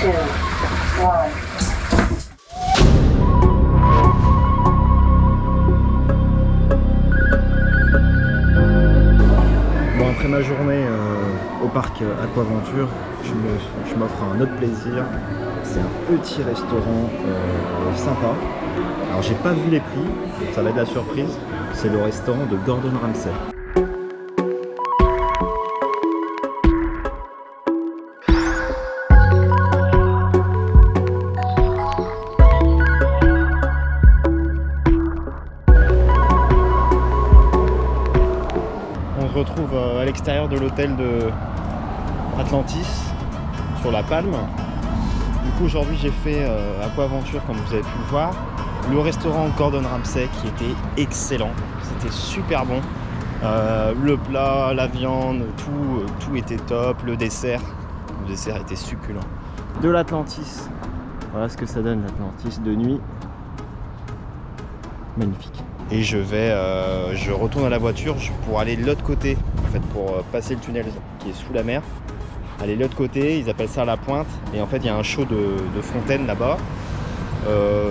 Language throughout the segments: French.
1. Bon, après ma journée au parc Aquaventure, je m'offre un autre plaisir. C'est un petit restaurant sympa. Alors j'ai pas vu les prix, ça va être la surprise. C'est le restaurant de Gordon Ramsay. On se retrouve à l'extérieur de l'hôtel de Atlantis, sur la Palme. Du coup aujourd'hui j'ai fait Aquaventure comme vous avez pu le voir. Le restaurant Gordon Ramsay qui était excellent, c'était super bon. Le plat, la viande, tout était top. Le dessert était succulent. De l'Atlantis, voilà ce que ça donne l'Atlantis de nuit. Magnifique. Et je retourne à la voiture pour aller de l'autre côté, en fait, pour passer le tunnel qui est sous la mer. Aller de l'autre côté, ils appellent ça la pointe. Et en fait, il y a un show de fontaine là-bas.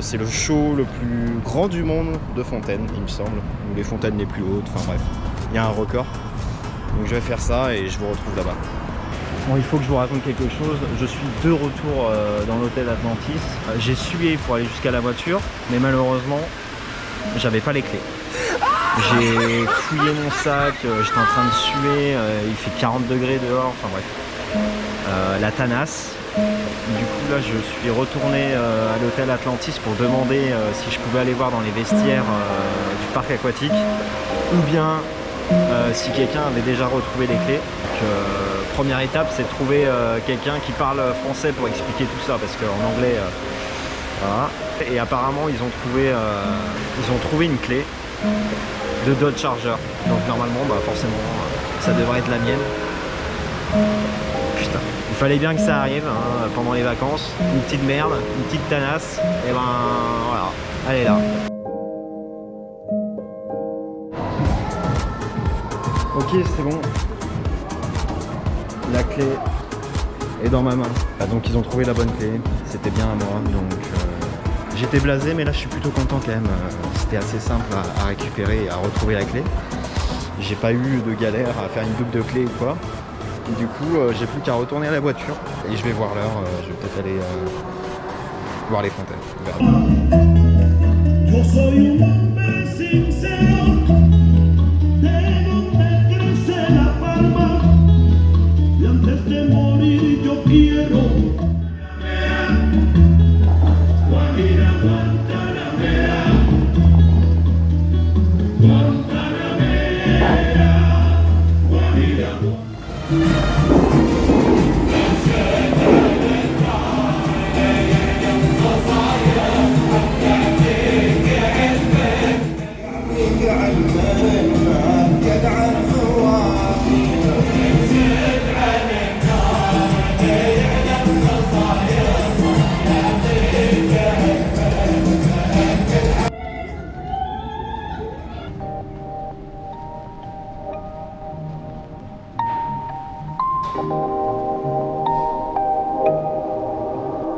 C'est le show le plus grand du monde de fontaine, il me semble. Ou les fontaines les plus hautes, enfin bref. Il y a un record. Donc je vais faire ça et je vous retrouve là-bas. Bon, il faut que je vous raconte quelque chose. Je suis de retour dans l'hôtel Atlantis. J'ai sué pour aller jusqu'à la voiture, mais malheureusement, j'avais pas les clés. J'ai fouillé mon sac, j'étais en train de suer, il fait 40 degrés dehors, enfin bref. La tanasse. Du coup là je suis retourné à l'hôtel Atlantis pour demander si je pouvais aller voir dans les vestiaires du parc aquatique ou bien si quelqu'un avait déjà retrouvé les clés. Donc, première étape c'est de trouver quelqu'un qui parle français pour expliquer tout ça parce qu'en anglais voilà. Et apparemment ils ont trouvé une clé de Dodge Charger. Donc normalement forcément ça devrait être la mienne. Putain, il fallait bien que ça arrive hein, pendant les vacances. Une petite merde, une petite tanasse. Et ben voilà, elle est là. Ok, c'est bon. La clé est dans ma main. Ah, donc ils ont trouvé la bonne clé. C'était bien à moi. Donc j'étais blasé, mais là je suis plutôt content quand même. C'était assez simple à récupérer et à retrouver la clé. J'ai pas eu de galère à faire une double de clé ou quoi. Et du coup, j'ai plus qu'à retourner à la voiture et je vais voir l'heure. Je vais peut-être aller voir les fontaines.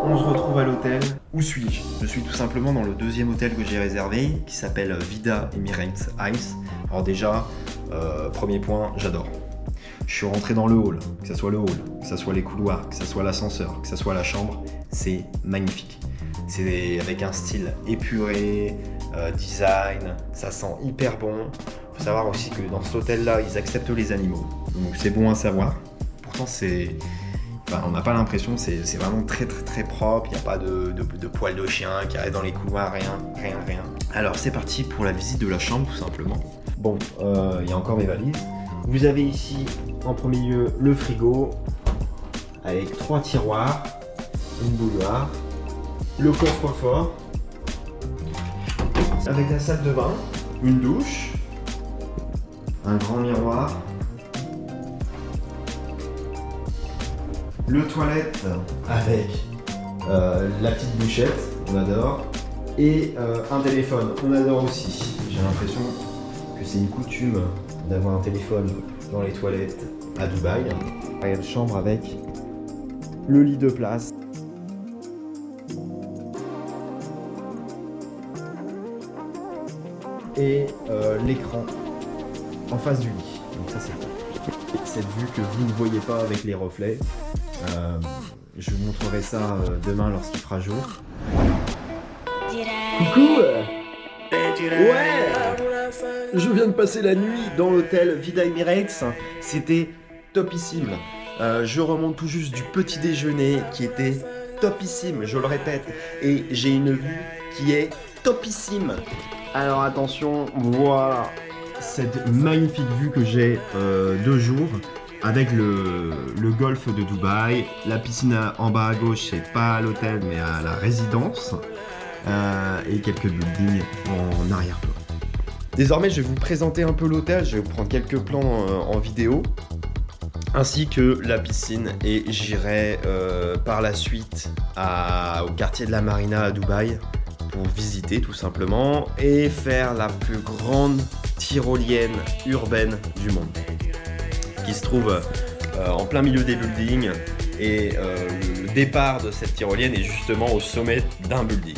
On se retrouve à l'hôtel. Où suis-je? Je suis tout simplement dans le deuxième hôtel que j'ai réservé, qui s'appelle Vida Emirates Ice. Alors déjà, premier point, j'adore. Je suis rentré dans le hall, que ce soit le hall, que ce soit les couloirs, que ce soit l'ascenseur, que ce soit la chambre, c'est magnifique. C'est avec un style épuré, design, ça sent hyper bon. Il faut savoir aussi que dans cet hôtel-là, ils acceptent les animaux, donc c'est bon à savoir. Pourtant, on n'a pas l'impression, c'est vraiment très propre, il n'y a pas de poils de chien qui arrivent dans les couloirs, rien. Alors c'est parti pour la visite de la chambre tout simplement. Bon, il y a encore mes valises. Vous avez ici en premier lieu le frigo avec 3 tiroirs, une bouilloire, le coffre-fort avec la salle de bain, une douche, un grand miroir, le toilette avec la petite douchette, on adore, et un téléphone, on adore aussi. J'ai l'impression que c'est une coutume d'avoir un téléphone dans les toilettes à Dubaï. Il y a une chambre avec le lit de place, et l'écran en face du lit. Donc ça c'est cette vue que vous ne voyez pas avec les reflets. Je vous montrerai ça demain lorsqu'il fera jour. Coucou. Ouais. Je viens de passer la nuit dans l'hôtel Vida Emirates. C'était topissime. Je remonte tout juste du petit déjeuner qui était topissime, je le répète. Et j'ai une vue qui est topissime. Alors attention, voilà cette magnifique vue que j'ai de jour avec le golfe de Dubaï. La piscine en bas à gauche, c'est pas à l'hôtel mais à la résidence. Et quelques buildings en arrière-plan. Désormais, je vais vous présenter un peu l'hôtel. Je vais vous prendre quelques plans en vidéo, ainsi que la piscine. Et j'irai par la suite au quartier de la Marina à Dubaï pour visiter tout simplement et faire la plus grande tyrolienne urbaine du monde, qui se trouve en plein milieu des buildings. Et le départ de cette tyrolienne est justement au sommet d'un building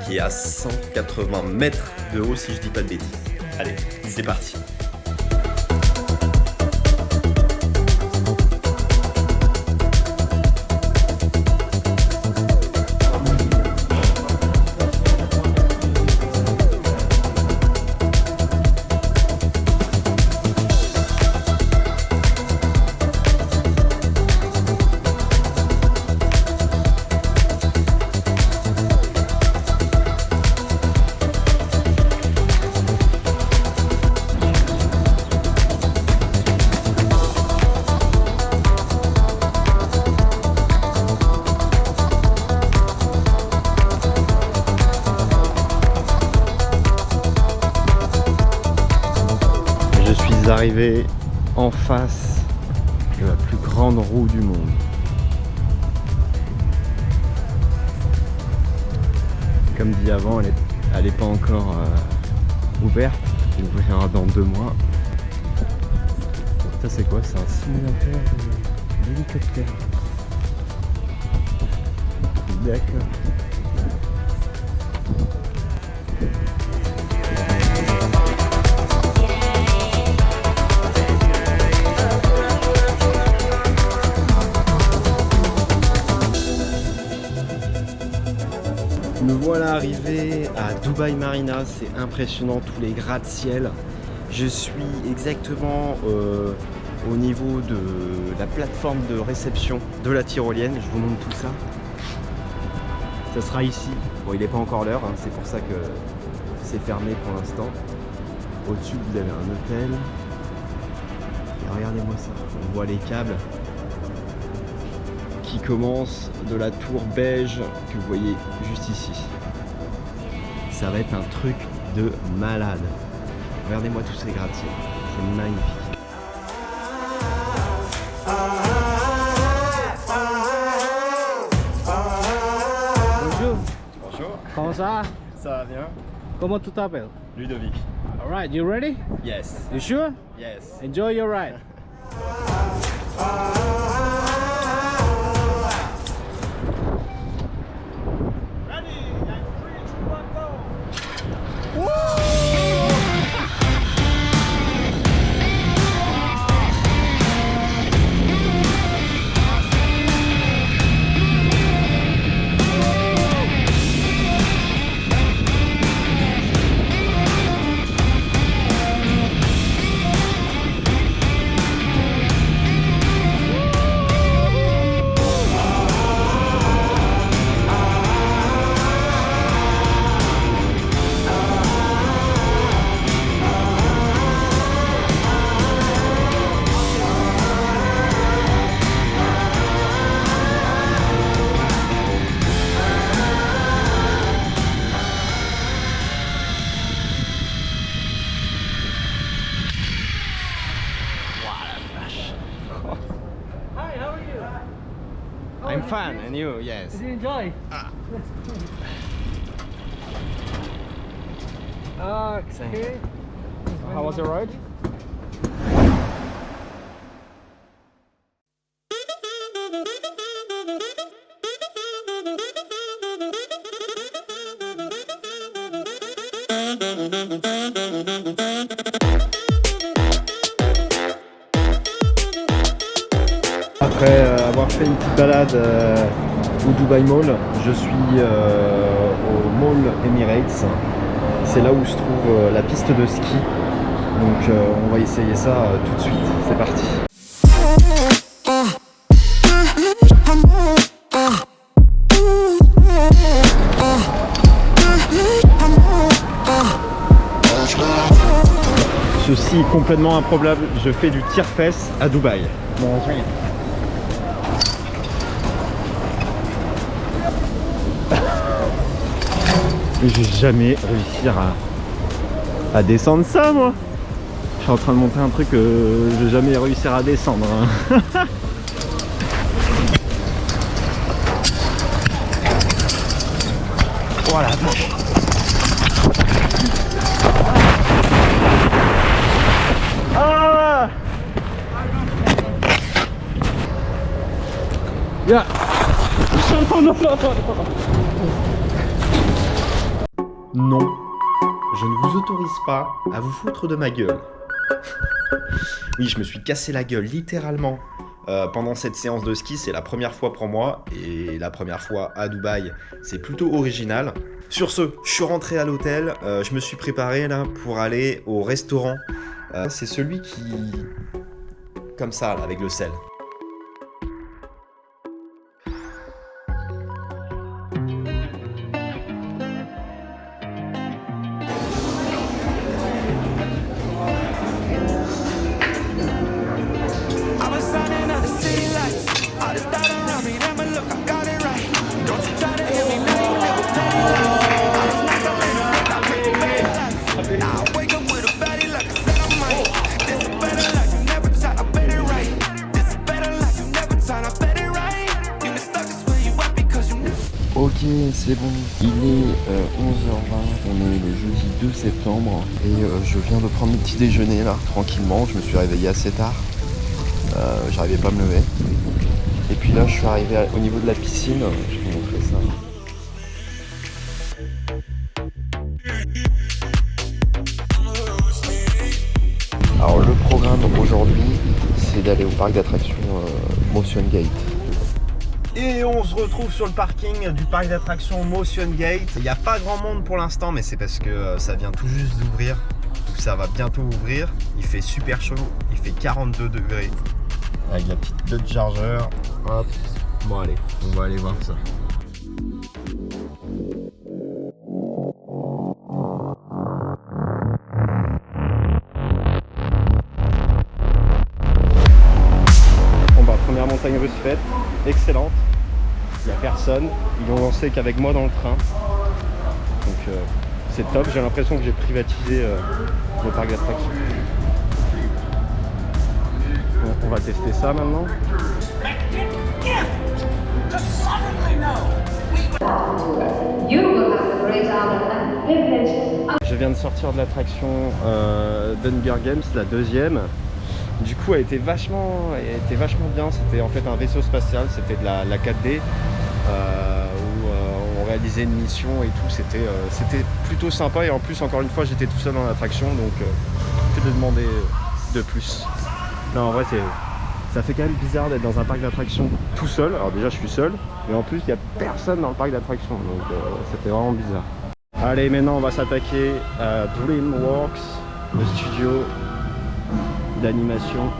qui est à 180 mètres de haut, si je dis pas de bêtises. Allez, c'est parti. Arrivé en face de la plus grande roue du monde. Comme dit avant, elle n'est pas encore ouverte. Elle ouvrira dans 2 mois. Ça c'est quoi? C'est un simulateur d'hélicoptère. D'accord. Me voilà arrivé à Dubaï Marina, c'est impressionnant, tous les gratte-ciel. Je suis exactement au niveau de la plateforme de réception de la tyrolienne, je vous montre tout ça. Ça sera ici, bon il n'est pas encore l'heure, hein, c'est pour ça que c'est fermé pour l'instant. Au-dessus vous avez un hôtel. Et regardez-moi ça, on voit les câbles qui commence de la tour beige que vous voyez juste ici. Ça va être un truc de malade. Regardez-moi tous ces gratte-ciel, c'est magnifique. Bonjour. Bonjour. Comment ça va? Ça va bien? Comment tu t'appelles? Ludovic. Alright, you ready? Yes. You sure? Yes. Enjoy your ride. I'm fine, and you? Yes. Did you enjoy? Okay. How was your ride? Après avoir fait une petite balade au Dubai Mall, je suis au Mall Emirates. C'est là où se trouve la piste de ski. Donc on va essayer ça tout de suite. C'est parti. Ceci est complètement improbable. Je fais du tir-fesse à Dubaï. Bon, j'ai jamais réussi à descendre ça, moi. Je suis en train de monter un truc que je vais jamais réussir à descendre. Voilà. Ah! Yeah. Non, je ne vous autorise pas à vous foutre de ma gueule. Oui, je me suis cassé la gueule littéralement pendant cette séance de ski. C'est la première fois pour moi et la première fois à Dubaï. C'est plutôt original. Sur ce, je suis rentré à l'hôtel. Je me suis préparé là pour aller au restaurant. C'est celui qui... comme ça, là, avec le sel. Ok, c'est bon, il est 11h20, on est le jeudi 2 septembre et je viens de prendre mon petit déjeuner là, tranquillement. Je me suis réveillé assez tard, j'arrivais pas à me lever. Et puis là, je suis arrivé au niveau de la piscine, je vais vous montrer ça. Alors le programme aujourd'hui, c'est d'aller au parc d'attractions Motion Gate. Et on se retrouve sur le parking du parc d'attractions Motion Gate. Il n'y a pas grand monde pour l'instant, mais c'est parce que ça vient tout juste d'ouvrir. Donc ça va bientôt ouvrir. Il fait super chaud, il fait 42 degrés. Avec la petite queue de chargeur. Hop. Bon allez, on va aller voir ça. Bon bah première montagne russe faite, excellente. Il n'y a personne, ils l'ont lancé qu'avec moi dans le train. Donc c'est top, j'ai l'impression que j'ai privatisé le parc d'attractions. Bon, on va tester ça maintenant. Je viens de sortir de l'attraction d'Hunger Games, la deuxième. Du coup, elle était vachement bien. C'était en fait un vaisseau spatial, c'était de la 4D où on réalisait une mission et tout. C'était plutôt sympa et en plus, encore une fois, j'étais tout seul dans l'attraction, donc que de demander de plus. Non, en vrai, ça fait quand même bizarre d'être dans un parc d'attractions tout seul. Alors déjà, je suis seul, mais en plus, il n'y a personne dans le parc d'attractions, donc c'était vraiment bizarre. Allez, maintenant, on va s'attaquer à DreamWorks, le studio d'animation.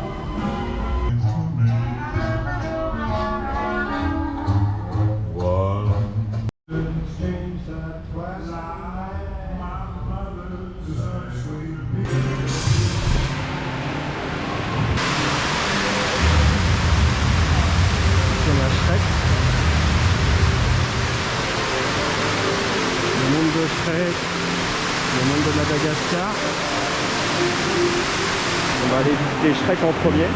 Le monde de Shrek, le monde de Madagascar. On va aller visiter Shrek en premier.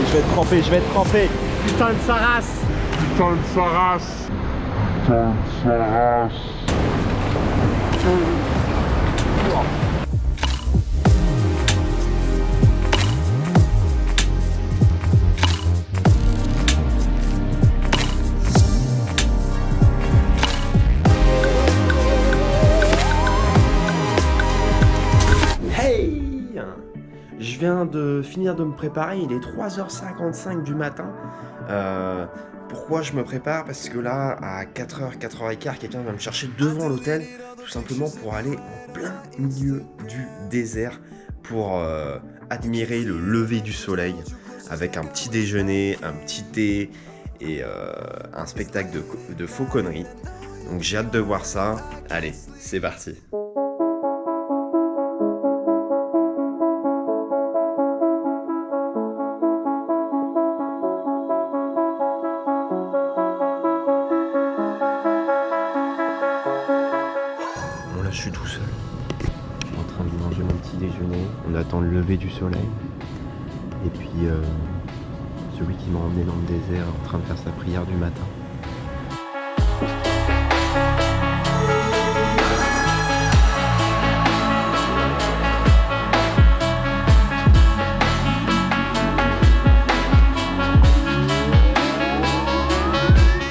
je vais être trempé, je vais être trempé. Putain de sa race. Putain de sa race. Putain de sa race. Je viens de finir de me préparer, il est 3h55 du matin. Pourquoi je me prépare? Parce que là, à 4h, 4h15, quelqu'un va me chercher devant l'hôtel, tout simplement pour aller en plein milieu du désert, pour admirer le lever du soleil, avec un petit déjeuner, un petit thé et un spectacle de fauconnerie. Donc j'ai hâte de voir ça. Allez, c'est parti. Je suis tout seul. Je suis en train de manger mon petit déjeuner. On attend le lever du soleil. Et puis celui qui m'a emmené dans le désert en train de faire sa prière du matin.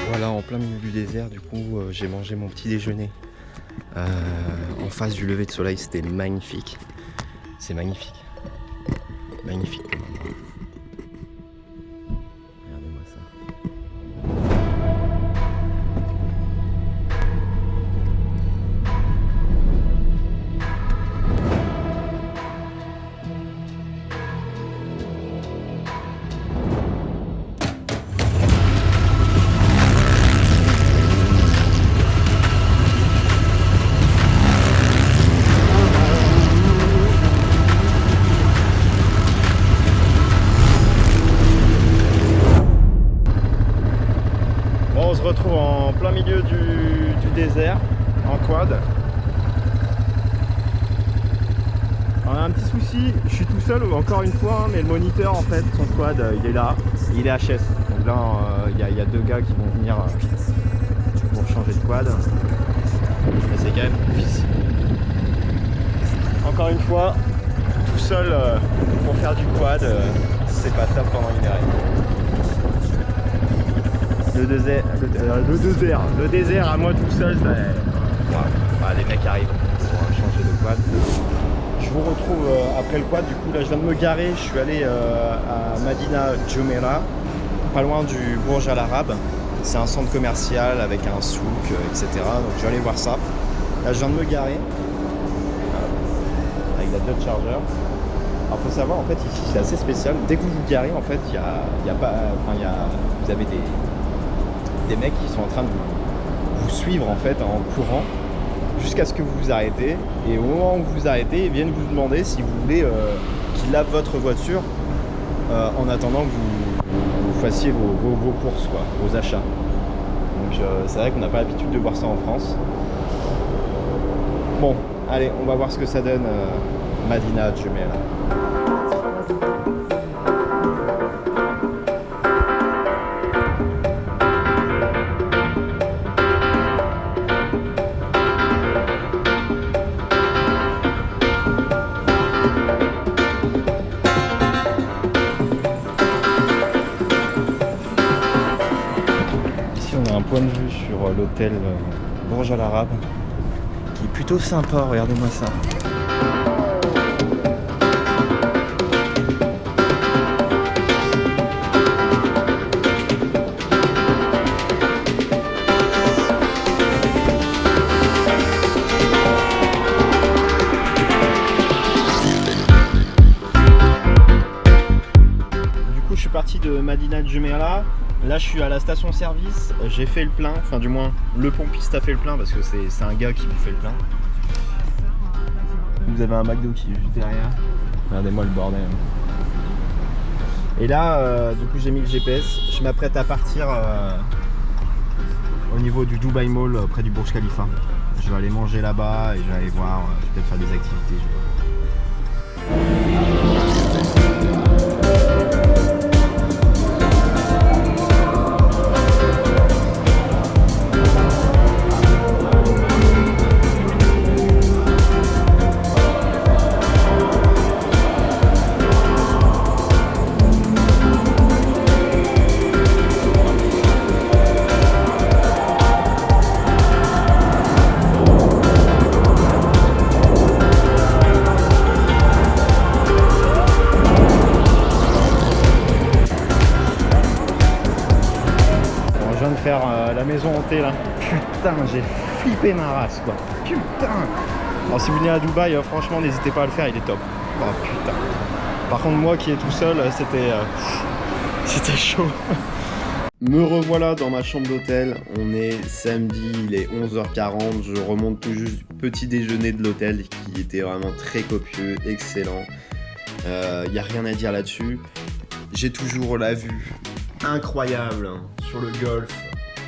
Voilà, en plein milieu du désert, du coup, j'ai mangé mon petit déjeuner. En face du lever de soleil, c'était magnifique. C'est magnifique. Magnifique comme endroit. Regardez-moi ça. On se retrouve en plein milieu du désert, en quad. Alors, on a un petit souci, je suis tout seul encore une fois, mais le moniteur en fait, son quad, il est là, il est HS. Donc là, il y a deux gars qui vont venir pour changer de quad. Mais c'est quand même difficile. Encore une fois, tout seul pour faire du quad, c'est pas top pendant une heure. Le désert à moi tout seul, ça... Voilà, les mecs arrivent pour changer de quad. Je vous retrouve après le quad, du coup là je viens de me garer, je suis allé à Madina Jumeirah, pas loin du Burj Al Arab. C'est un centre commercial avec un souk, etc. Donc je vais aller voir ça. Là je viens de me garer, avec la Dodge Charger. Alors faut savoir en fait ici c'est assez spécial, dès que vous vous garez en fait vous avez des mecs qui sont en train de vous suivre en fait en courant jusqu'à ce que vous vous arrêtez, et au moment où vous vous arrêtez ils viennent vous demander si vous voulez qu'ils lavent votre voiture en attendant que vous fassiez vos courses, quoi, vos achats. Donc c'est vrai qu'on n'a pas l'habitude de voir ça en France. Bon, allez, on va voir ce que ça donne Madina Jumeirah. Point de vue sur l'hôtel Burj Al Arab qui est plutôt sympa, regardez-moi ça. Du coup je suis parti de Madina Jumeirah. Là je suis à la station service, j'ai fait le plein, enfin du moins le pompiste a fait le plein parce que c'est un gars qui vous fait le plein. Vous avez un McDo qui est juste derrière. Regardez-moi le bordel. Et là du coup j'ai mis le GPS, je m'apprête à partir au niveau du Dubai Mall près du Burj Khalifa. Je vais aller manger là-bas et je vais aller voir, je vais peut-être faire des activités. rester là. Putain, j'ai flippé ma race quoi. Putain. Alors si vous venez à Dubaï, franchement n'hésitez pas à le faire, il est top. Oh putain. Par contre moi qui est tout seul, c'était chaud. Me revoilà dans ma chambre d'hôtel. On est samedi, il est 11h40. Je remonte tout juste du petit déjeuner de l'hôtel qui était vraiment très copieux, excellent. Il n'y a rien à dire là-dessus. J'ai toujours la vue incroyable sur le golfe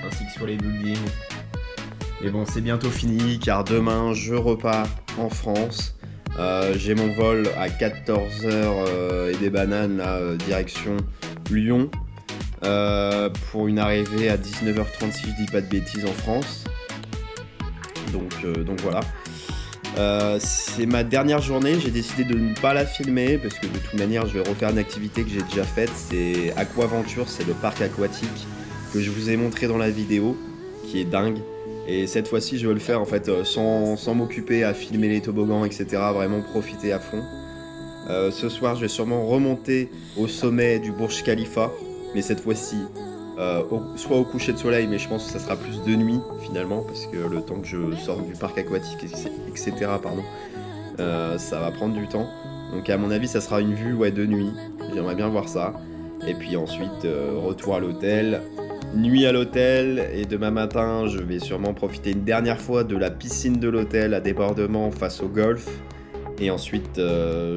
ainsi que sur les buildings. Mais bon, c'est bientôt fini car demain je repars en France. J'ai mon vol à 14h et des bananes là, direction Lyon. Pour une arrivée à 19h30 si je dis pas de bêtises en France. Donc voilà. C'est ma dernière journée, j'ai décidé de ne pas la filmer parce que de toute manière je vais refaire une activité que j'ai déjà faite, c'est Aquaventure, c'est le parc aquatique que je vous ai montré dans la vidéo, qui est dingue. Et cette fois-ci je veux le faire en fait sans m'occuper à filmer les toboggans etc, vraiment profiter à fond. Ce soir je vais sûrement remonter au sommet du Burj Khalifa, mais cette fois-ci soit au coucher de soleil, mais je pense que ça sera plus de nuit finalement parce que le temps que je sorte du parc aquatique etc pardon, ça va prendre du temps, donc à mon avis ça sera une vue de nuit, j'aimerais bien voir ça. Et puis ensuite retour à l'hôtel, nuit à l'hôtel, et demain matin je vais sûrement profiter une dernière fois de la piscine de l'hôtel à débordement face au golf. Et ensuite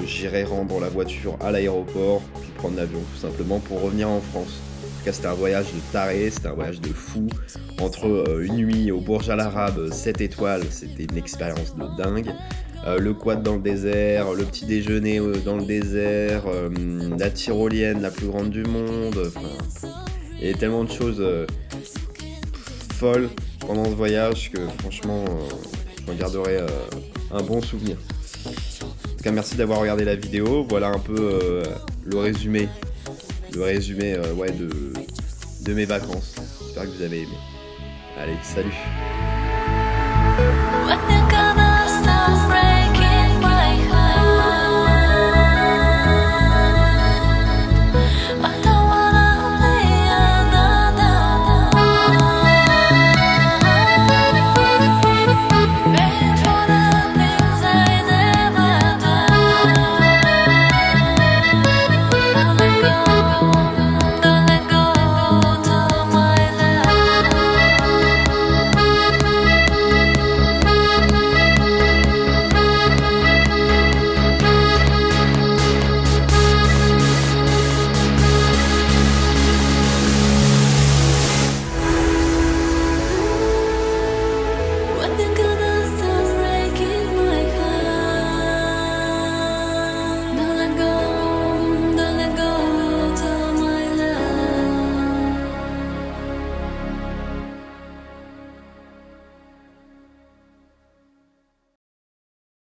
j'irai rendre la voiture à l'aéroport puis prendre l'avion tout simplement pour revenir en France. En tout cas c'était un voyage de taré, c'était un voyage de fou. Entre une nuit au Burj Al Arab 7 étoiles, c'était une expérience de dingue. Le quad dans le désert, le petit déjeuner dans le désert, la tyrolienne la plus grande du monde. Il y a tellement de choses folles pendant ce voyage que franchement j'en garderai un bon souvenir. En tout cas merci d'avoir regardé la vidéo, voilà un peu le résumé de mes vacances. J'espère que vous avez aimé. Allez, salut.